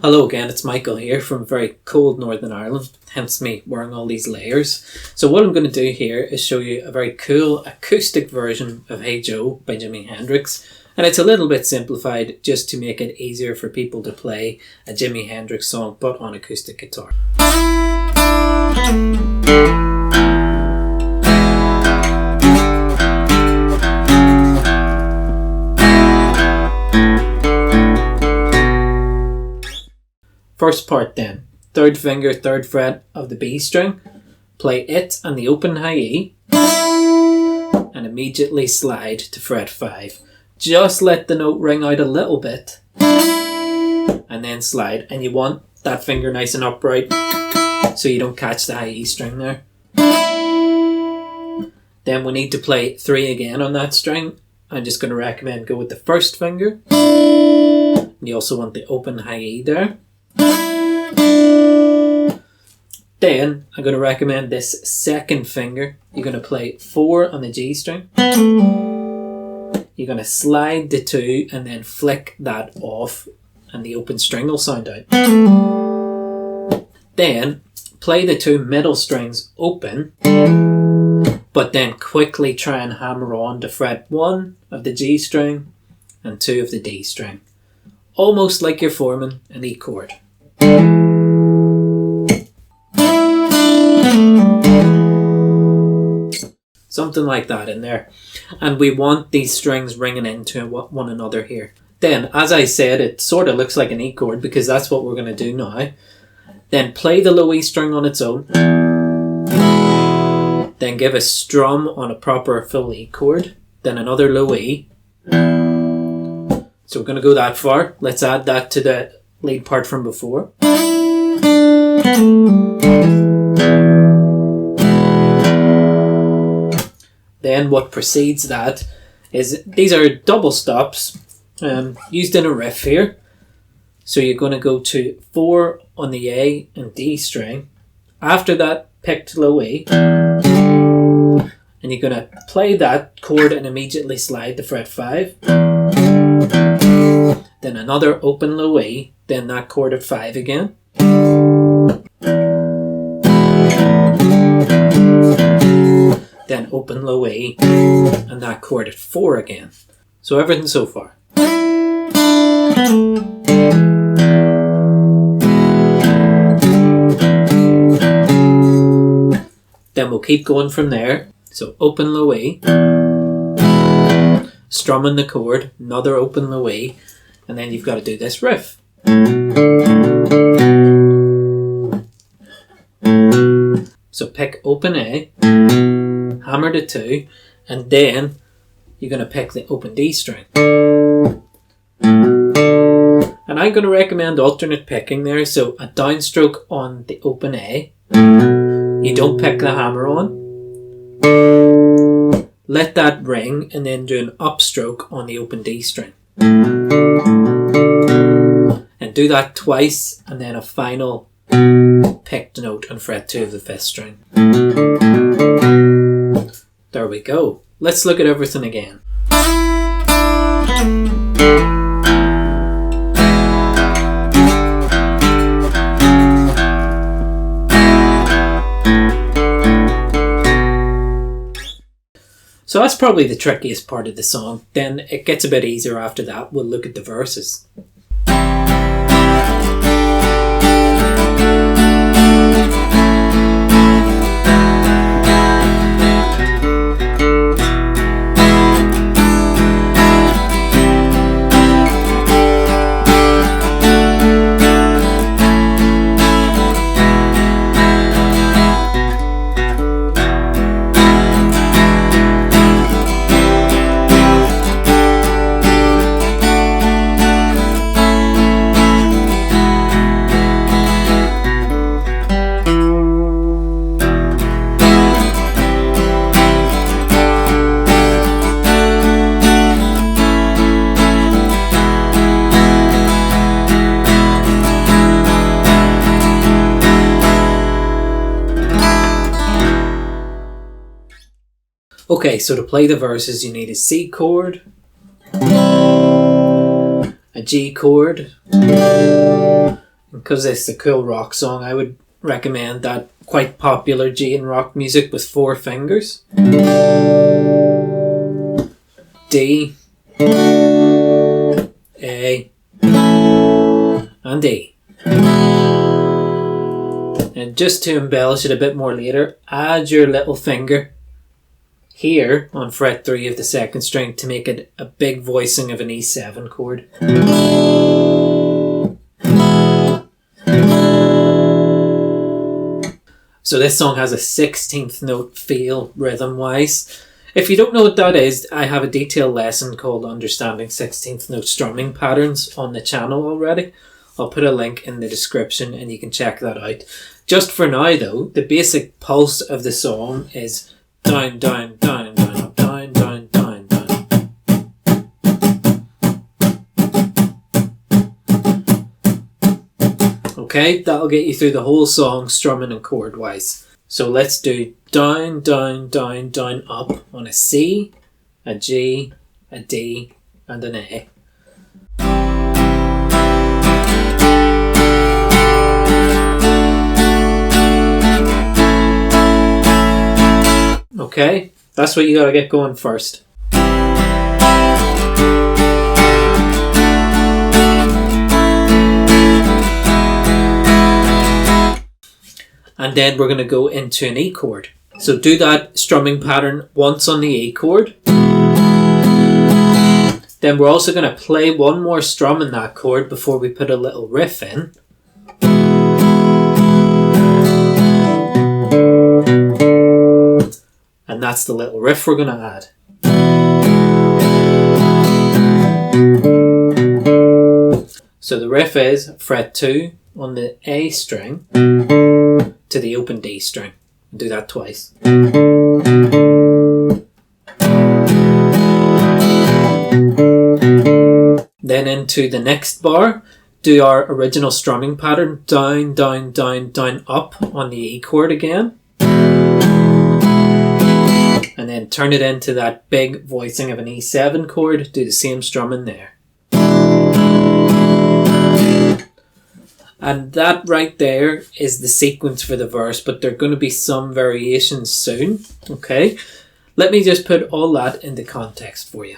Hello again, it's Michael here from very cold Northern Ireland, hence me wearing all these layers. So what I'm going to do here is show you a very cool acoustic version of Hey Joe by Jimi Hendrix. And it's a little bit simplified just to make it easier for people to play a Jimi Hendrix song but on acoustic guitar. First part then, third finger, third fret of the B string, play it and the open high E, and immediately slide to fret 5. Just let the note ring out a little bit, and then slide, and you want that finger nice and upright so you don't catch the high E string there. Then we need to play 3 again on that string. I'm just going to recommend go with the first finger. You also want the open high E there. Then I'm going to recommend this second finger. You're going to play 4 on the G string. You're going to slide the 2 and then flick that off and the open string will sound out. Then play the 2 middle strings open, but then quickly try and hammer on to fret 1 of the G string and 2 of the D string. Almost like you're forming an E chord. Something like that in there. And we want these strings ringing into one another here. Then, as I said, it sort of looks like an E chord because that's what we're going to do now. Then play the low E string on its own. Then give a strum on a proper full E chord. Then another low E. So we're going to go that far. Let's add that to the lead part from before. Then what precedes that is, these are double stops used in a riff here. So you're going to go to 4 on the A and D string. After that, picked low E. And you're going to play that chord and immediately slide to fret 5. Then another open low E. Then that chord at 5 again. Then open low E, and that chord at 4 again. So everything so far. Then we'll keep going from there. So open low E, strumming the chord, another open low E, and then you've got to do this riff. So pick open A, hammer the 2, and then you're going to pick the open D string. And I'm going to recommend alternate picking there. So a downstroke on the open A, you don't pick the hammer on. Let that ring and then do an upstroke on the open D string. And do that twice and then a final picked note on fret 2 of the 5th string. There we go. Let's look at everything again. So that's probably the trickiest part of the song. Then it gets a bit easier after that. We'll look at the verses. Okay, so to play the verses you need a C chord, a G chord, because it's a cool rock song, I would recommend that quite popular G in rock music with 4 fingers. D, A, and E. And just to embellish it a bit more later, add your little finger here on fret 3 of the 2nd string to make it a big voicing of an E7 chord. So this song has a 16th note feel rhythm wise. If you don't know what that is, I have a detailed lesson called Understanding 16th Note Strumming Patterns on the channel already. I'll put a link in the description and you can check that out. Just for now though, the basic pulse of the song is down, down, down, down, up, down, down, down, down. Okay, that'll get you through the whole song strumming and chord wise. So let's do down, down, down, down, up on a C, a G, a D, and an A. Okay, that's what you gotta get going first. And then we're going to go into an E chord. So do that strumming pattern once on the E chord. Then we're also going to play one more strum in that chord before we put a little riff in. And that's the little riff we're going to add. So the riff is fret 2 on the A string to the open D string. Do that twice. Then into the next bar, do our original strumming pattern, down, down, down, down, up on the E chord again. And then turn it into that big voicing of an E7 chord, do the same strumming there. And that right there is the sequence for the verse, but there are going to be some variations soon. Okay, let me just put all that into context for you.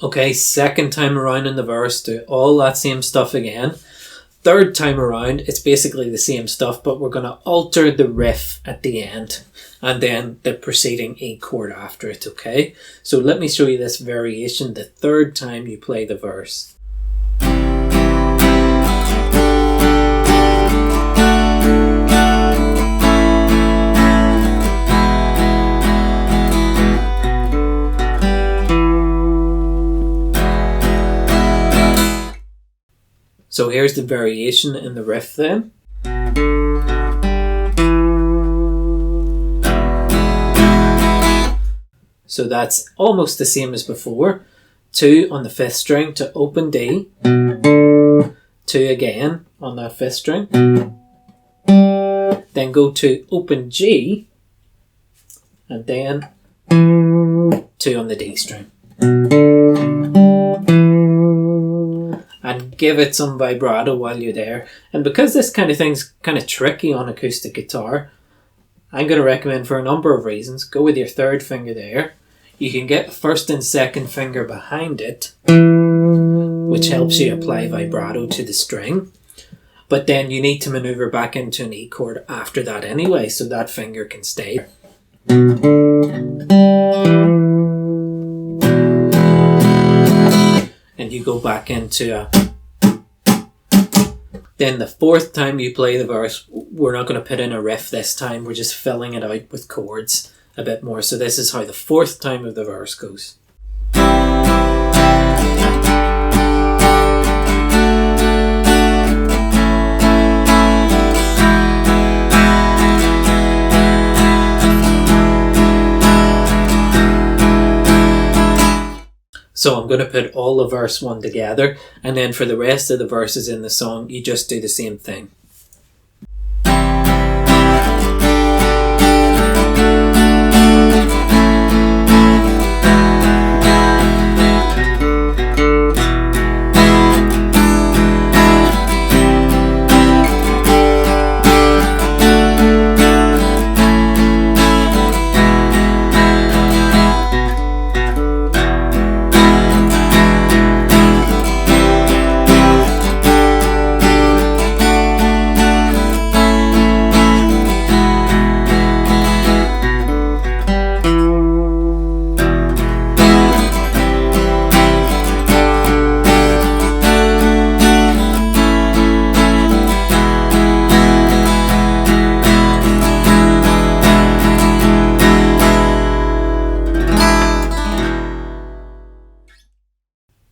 Okay, second time around in the verse, do all that same stuff again. Third time around, it's basically the same stuff, but we're going to alter the riff at the end and then the preceding E chord after it, okay? So let me show you this variation the third time you play the verse. So here's the variation in the riff then. So that's almost the same as before. 2 on the 5th string to open D. 2 again on that 5th string. Then go to open G. And then 2 on the D string. And give it some vibrato while you're there. And because this kind of thing's kind of tricky on acoustic guitar, I'm going to recommend, for a number of reasons, go with your 3rd finger there. You can get 1st and 2nd finger behind it, which helps you apply vibrato to the string. But then you need to maneuver back into an E chord after that anyway, so that finger can stay. And you go back into a... Then the 4th time you play the verse, we're not going to put in a riff this time, we're just filling it out with chords a bit more. So this is how the 4th time of the verse goes. So I'm going to put all of verse 1 together, and then for the rest of the verses in the song, you just do the same thing.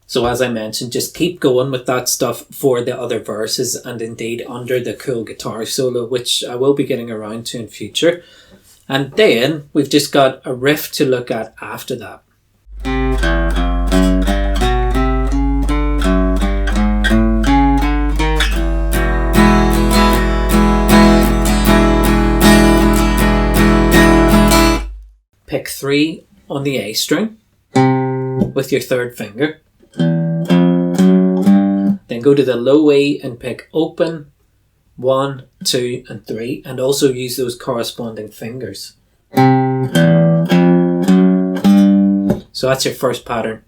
So as I mentioned, just keep going with that stuff for the other verses and indeed under the cool guitar solo, which I will be getting around to in future. And then we've just got a riff to look at after that. Pick 3 on the A string with your third finger. Then go to the low E and pick open 1, 2 and 3, and also use those corresponding fingers. So that's your first pattern.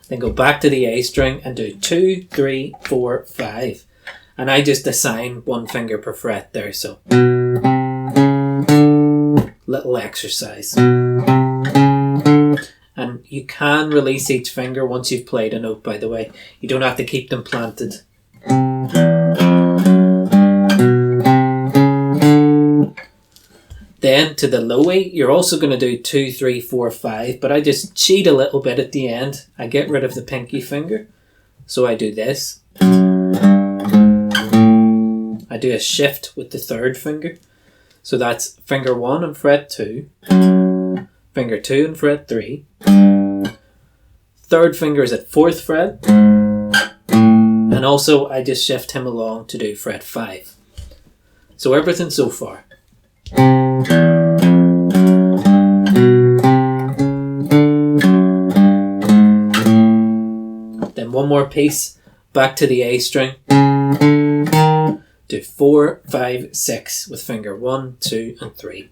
Then go back to the A string and do 2, 3, 4, 5. And I just assign 1 finger per fret there, so little exercise. And you can release each finger once you've played a note, by the way. You don't have to keep them planted. Then to the low E, you're also going to do 2, 3, 4, 5, but I just cheat a little bit at the end. I get rid of the pinky finger. So I do this. I do a shift with the third finger. So that's finger 1 on fret 2. Finger 2 on fret 3. Third finger is at 4th fret. And also I just shift him along to do fret 5. So everything so far. Then one more piece back to the A string. Do 4, 5, 6 with finger 1, 2 and 3.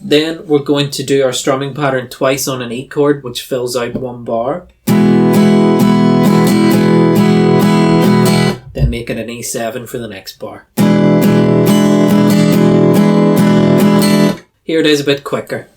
Then we're going to do our strumming pattern twice on an E chord, which fills out 1 bar. Then make it an E7 for the next bar. Here it is a bit quicker.